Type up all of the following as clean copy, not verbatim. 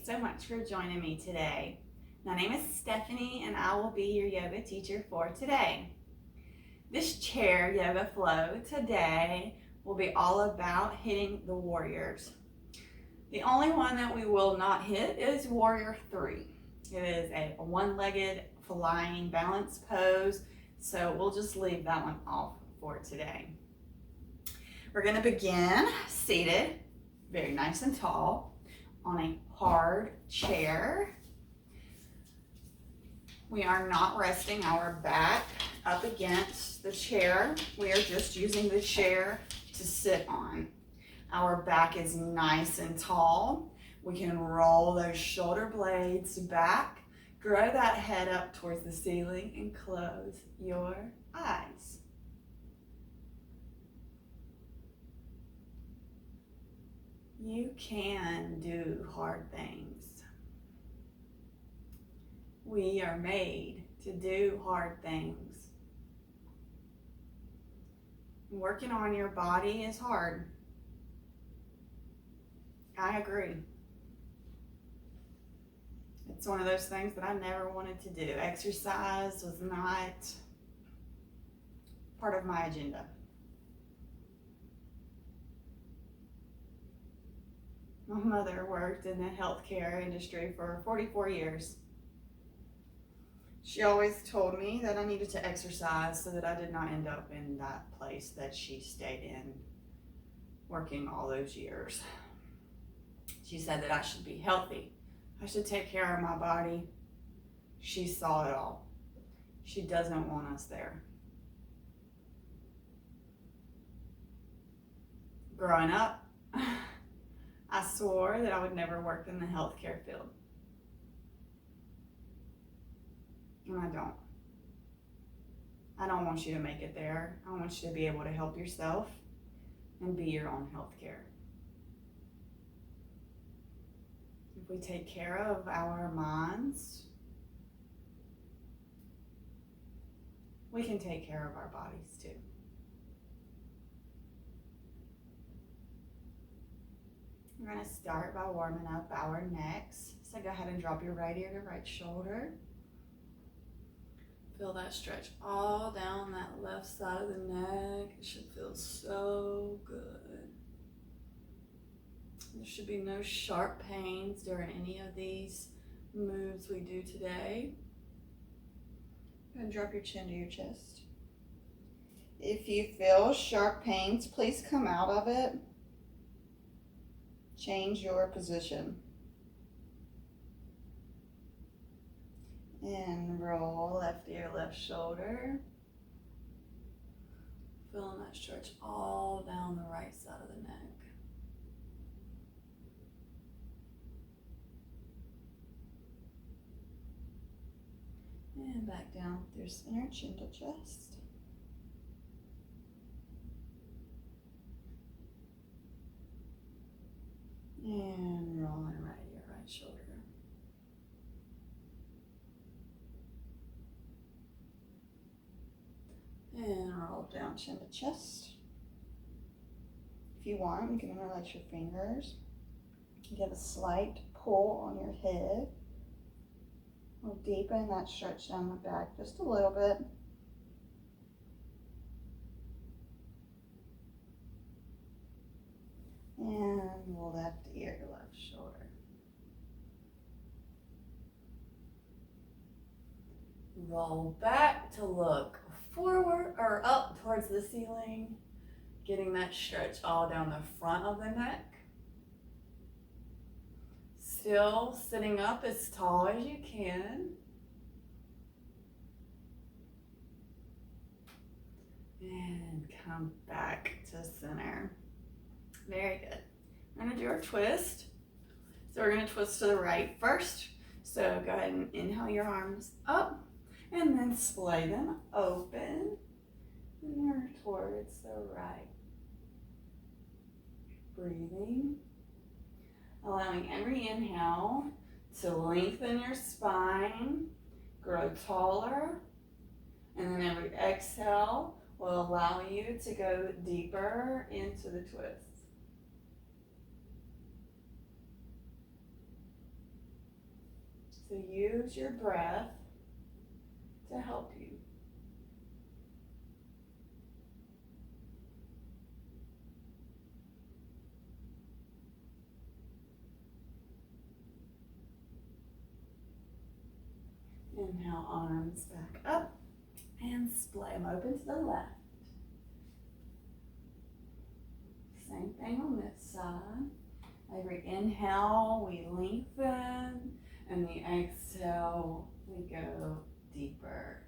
so much for joining me today. My name is Stephanie and I will be your yoga teacher for today. This chair yoga flow today will be all about hitting the warriors. The only one that we will not hit is warrior 3. It is a one-legged flying balance pose, so we'll just leave that one off for today. We're going to begin seated, very nice and tall, on a hard chair. We are not resting our back up against the chair. We are just using the chair to sit on. Our back is nice and tall. We can roll those shoulder blades back, grow that head up towards the ceiling, and close your eyes. You can do hard things. We are made to do hard things. Working on your body is hard. I agree. It's one of those things that I never wanted to do. Exercise was not part of my agenda. My mother worked in the healthcare industry for 44 years. She always told me that I needed to exercise so that I did not end up in that place that she stayed in, working all those years. She said that I should be healthy. I should take care of my body. She saw it all. She doesn't want us there. Growing up, I swore that I would never work in the healthcare field. And I don't. I don't want you to make it there. I want you to be able to help yourself and be your own healthcare. If we take care of our minds, we can take care of our bodies too. We're going to start by warming up our necks. So go ahead and drop your right ear to right shoulder. Feel that stretch all down that left side of the neck. It should feel so good. There should be no sharp pains during any of these moves we do today. Go ahead and drop your chin to your chest. If you feel sharp pains, please come out of it. Change your position. And roll left ear, left shoulder. Feeling that stretch all down the right side of the neck. And back down through center, chin to chest. And rolling right ear, right shoulder. And roll down, chin to chest. If you want, you can interlace your fingers. Give a slight pull on your head. We'll deepen that stretch down the back just a little bit. And left ear, left shoulder. Roll back to look forward or up towards the ceiling, getting that stretch all down the front of the neck. Still sitting up as tall as you can. And come back to center. Very good. We're going to do our twist. So we're going to twist to the right first. So go ahead and inhale your arms up and then splay them open and towards the right. Breathing. Allowing every inhale to lengthen your spine, grow taller, and then every exhale will allow you to go deeper into the twist. So use your breath to help you. Inhale, arms back up and splay them open to the left. Same thing on this side. Every inhale, we lengthen, and the exhale, we go deeper.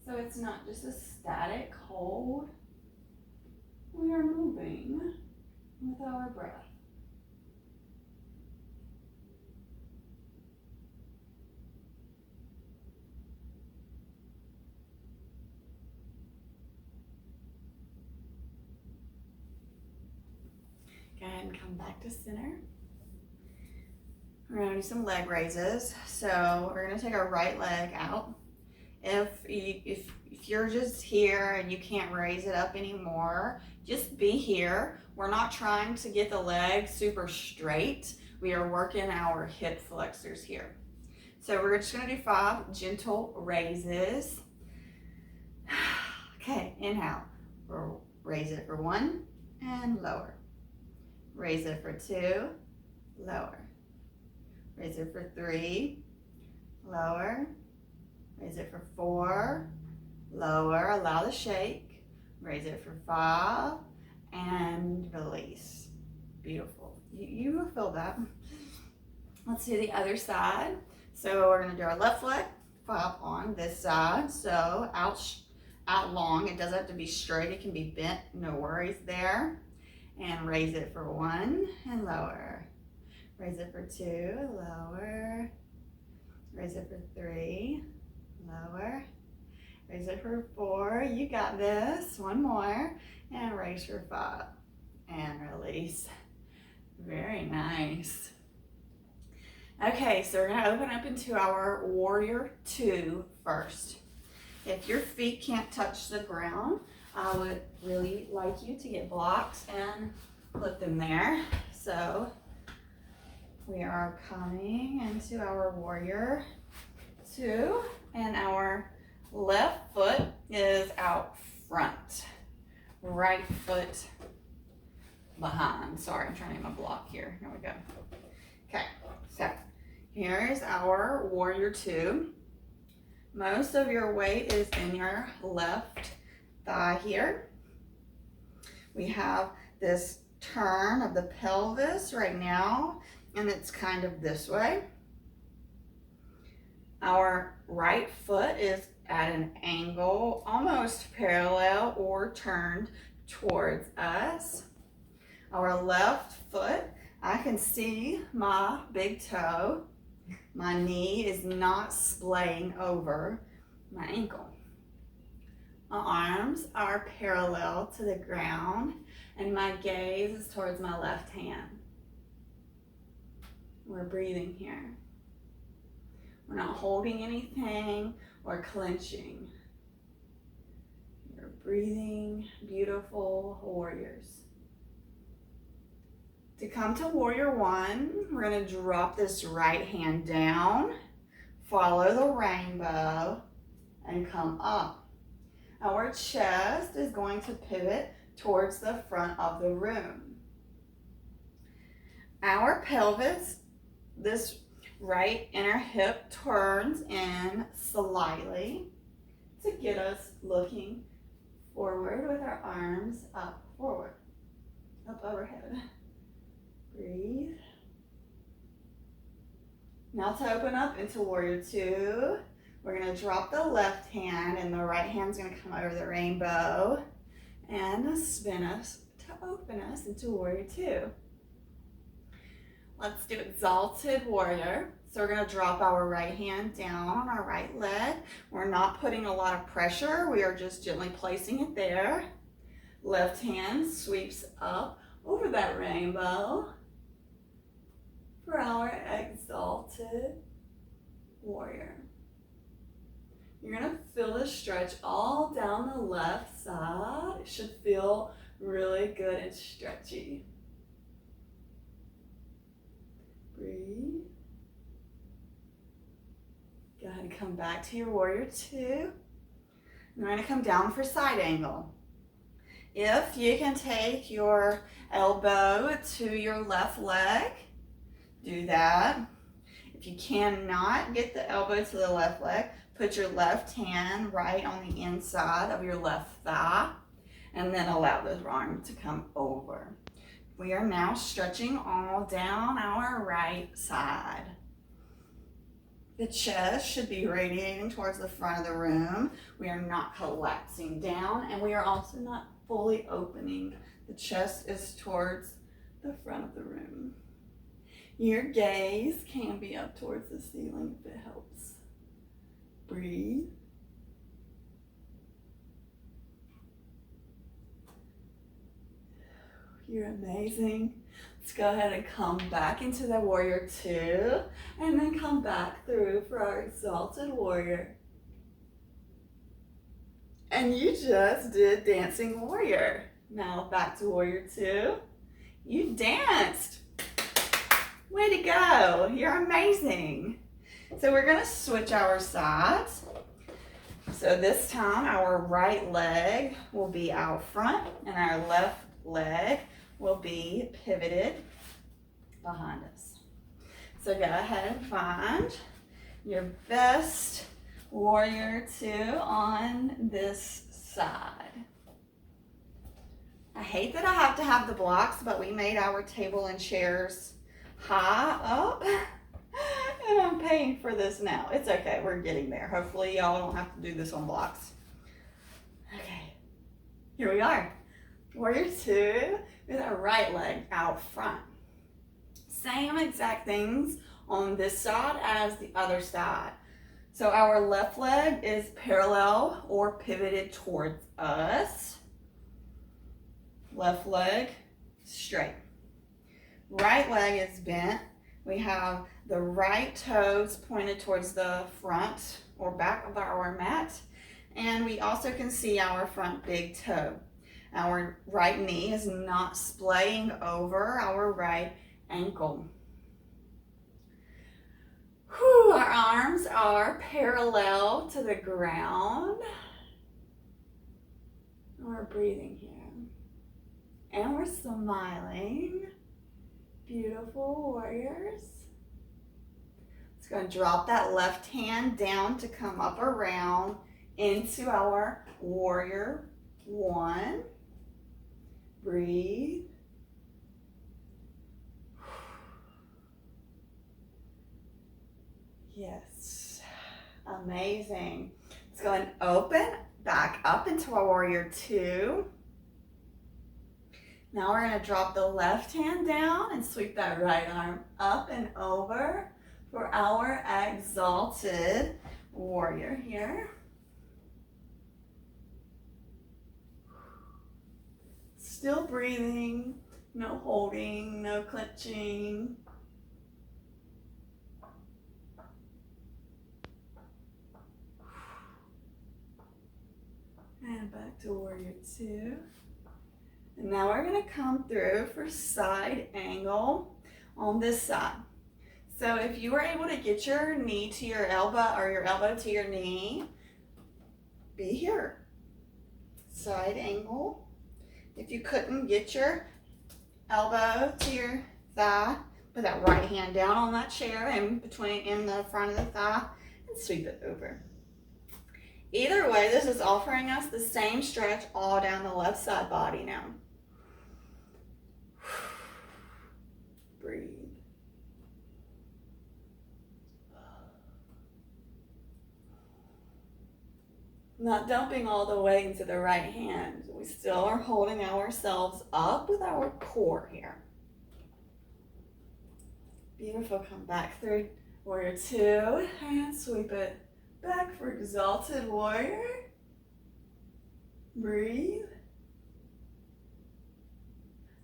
So it's not just a static hold. We are moving with our breath. Go ahead and come back to center. We're going to do some leg raises. So we're going to take our right leg out. If you're just here and you can't raise it up anymore, just be here. We're not trying to get the leg super straight. We are working our hip flexors here. So we're just going to do 5 gentle raises. Okay, inhale. We'll raise it for 1 and lower. Raise it for 2, lower. Raise it for 3, lower. Raise it for 4, lower. Allow the shake. Raise it for 5 and release. Beautiful. You will feel that. Let's do the other side. So we're going to do our left leg, 5 on this side. So out long. It doesn't have to be straight. It can be bent. No worries there. And raise it for 1 and lower. Raise it for 2, lower. Raise it for 3, lower. Raise it for 4, you got this. 1 more. And raise for 5 and release. Very nice. Okay, so we're gonna open up into our warrior 2 first. If your feet can't touch the ground, I would really like you to get blocks and put them there. So we are coming into our warrior 2, and our left foot is out front, right foot behind. Sorry, I'm trying to get my block here. Here we go. Okay, so here's our warrior 2. Most of your weight is in your left thigh here. We have this turn of the pelvis right now, and it's kind of this way. Our right foot is at an angle, almost parallel or turned towards us. Our left foot, I can see my big toe. My knee is not splaying over my ankle. My arms are parallel to the ground, and my gaze is towards my left hand. We're breathing here. We're not holding anything or clenching. We're breathing, beautiful warriors. To come to warrior 1, we're going to drop this right hand down, follow the rainbow, and come up. Our chest is going to pivot towards the front of the room. Our pelvis, this right inner hip turns in slightly to get us looking forward with our arms up forward, up overhead. Breathe. Now to open up into warrior 2, we're going to drop the left hand, and the right hand's going to come over the rainbow and spin us to open us into warrior 2. Let's do exalted warrior. So we're going to drop our right hand down on our right leg. We're not putting a lot of pressure. We are just gently placing it there. Left hand sweeps up over that rainbow for our exalted warrior. You're going to feel the stretch all down the left side. It should feel really good and stretchy. come back to your warrior two. And we're going to come down for side angle. If you can take your elbow to your left leg, do that. If you cannot get the elbow to the left leg, put your left hand right on the inside of your left thigh and then allow the arm to come over. We are now stretching all down our right side. The chest should be radiating towards the front of the room. We are not collapsing down, and we are also not fully opening. The chest is towards the front of the room. Your gaze can be up towards the ceiling if it helps. Breathe. You're amazing. Let's go ahead and come back into the warrior two, and then come back through for our exalted warrior. And you just did dancing warrior. Now back to warrior two. You danced. Way to go. You're amazing. So we're gonna switch our sides. So this time our right leg will be out front and our left leg will be pivoted behind us. So go ahead and find your best warrior two on this side. I hate that I have to have the blocks, but we made our table and chairs high up, and I'm paying for this now. It's okay, we're getting there. Hopefully y'all don't have to do this on blocks. Okay, here we are. Warrior two with our right leg out front. Same exact things on this side as the other side. So our left leg is parallel or pivoted towards us. Left leg straight. Right leg is bent. We have the right toes pointed towards the front or back of our mat. And we also can see our front big toe. Our right knee is not splaying over our right ankle. Whew, our arms are parallel to the ground. We're breathing here. And we're smiling. Beautiful warriors. Let's go and drop that left hand down to come up around into our warrior one. Breathe. Yes, amazing. Let's go and open back up into our warrior two. Now we're going to drop the left hand down and sweep that right arm up and over for our exalted warrior here. Still breathing, no holding, no clenching. And back to warrior two. And now we're going to come through for side angle on this side. So if you were able to get your knee to your elbow or your elbow to your knee, be here. Side angle. If you couldn't get your elbow to your thigh, put that right hand down on that chair in the front of the thigh and sweep it over. Either way, this is offering us the same stretch all down the left side body now. Breathe. Not dumping all the way into the right hand. We still are holding ourselves up with our core here. Beautiful. Come back through warrior two and sweep it back for exalted warrior. Breathe.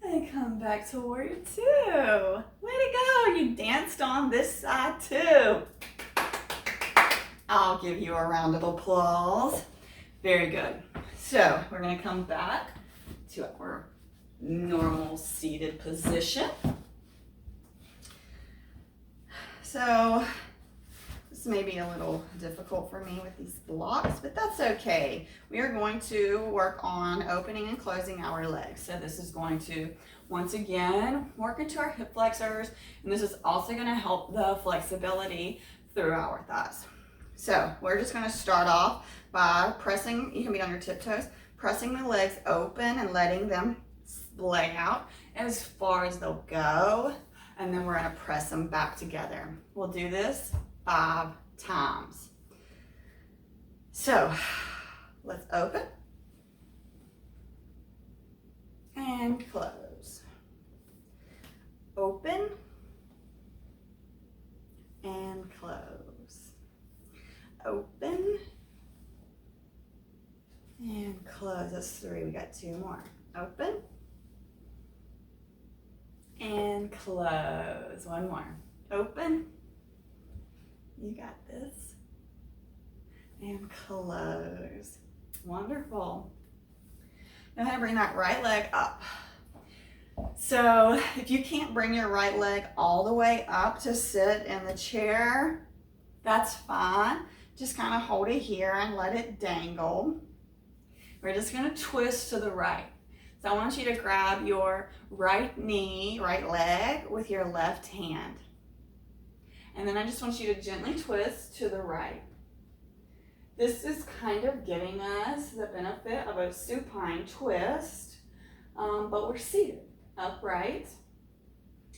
And come back to warrior two. Way to go. You danced on this side too. I'll give you a round of applause. Very good. So we're going to come back to our normal seated position. So This may be a little difficult for me with these blocks, but that's okay. We are going to work on opening and closing our legs. So this is going to, once again, work into our hip flexors, and this is also going to help the flexibility through our thighs. So we're just going to start off by pressing, you can be on your tiptoes, pressing the legs open and letting them splay out as far as they'll go, and then we're going to press them back together. We'll do this 5 times. So let's open and close. Open and close. Open and close. That's 3. We got 2 more. Open and close. 1 more. Open. You got this. And close. Wonderful. Go ahead and bring that right leg up. So if you can't bring your right leg all the way up to sit in the chair, that's fine. Just kind of hold it here and let it dangle. We're just going to twist to the right. So I want you to grab your right knee, right leg with your left hand. And then I just want you to gently twist to the right. This is kind of giving us the benefit of a supine twist, but we're seated upright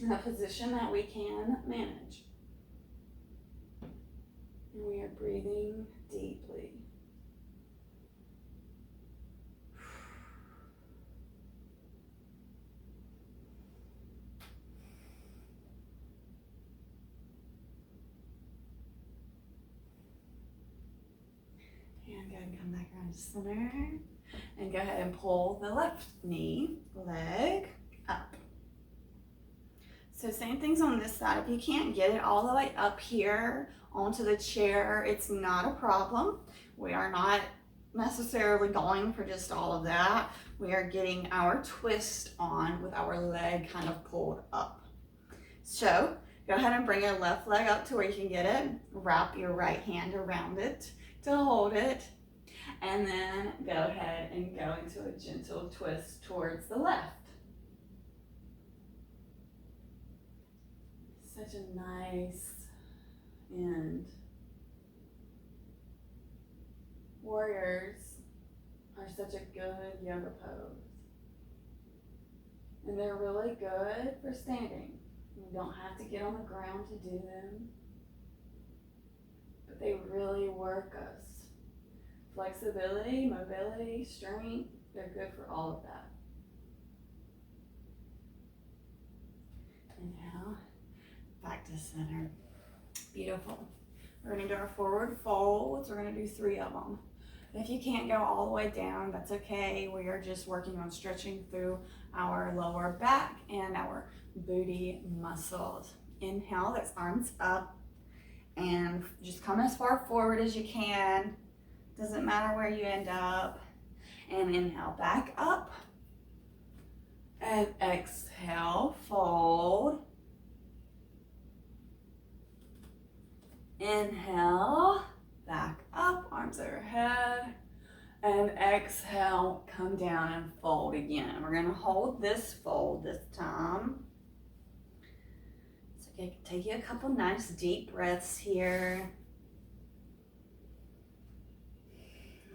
in a position that we can manage. And we are breathing deeply. And go ahead and come back around to center. And go ahead and pull the left knee, leg up. So same things on this side. If you can't get it all the way up here onto the chair, it's not a problem. We are not necessarily going for just all of that. We are getting our twist on with our leg kind of pulled up. So go ahead and bring your left leg up to where you can get it. Wrap your right hand around it to hold it. And then go ahead and go into a gentle twist towards the left. Such a nice end. Warriors are such a good yoga pose. And they're really good for standing. You don't have to get on the ground to do them. But they really work us. Flexibility, mobility, strength, they're good for all of that. Inhale, back to center. Beautiful. We're going to do our forward folds. We're going to do 3 of them. If you can't go all the way down, that's okay. We are just working on stretching through our lower back and our booty muscles. Inhale, that's arms up, and just come as far forward as you can. Doesn't matter where you end up. And inhale, back up. And exhale, fold. Inhale, back up, arms overhead. And exhale, come down and fold again. We're gonna hold this fold this time. So take you a couple nice deep breaths here.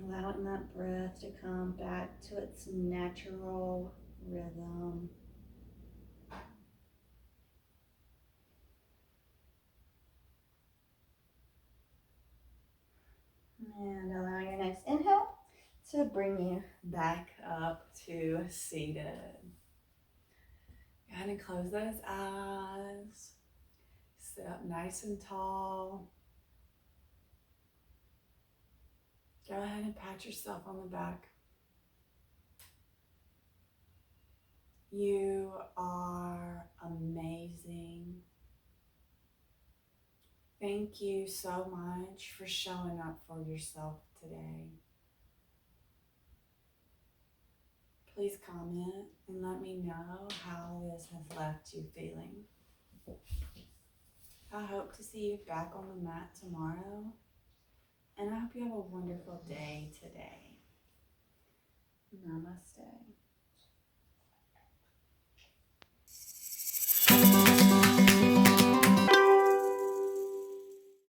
Allowing that breath to come back to its natural rhythm. And allowing your next inhale to bring you back up to seated. Go ahead and close those eyes. Sit up nice and tall. Go ahead and pat yourself on the back. You are amazing. Thank you so much for showing up for yourself today. Please comment and let me know how this has left you feeling. I hope to see you back on the mat tomorrow. And I hope you have a wonderful day today. Namaste.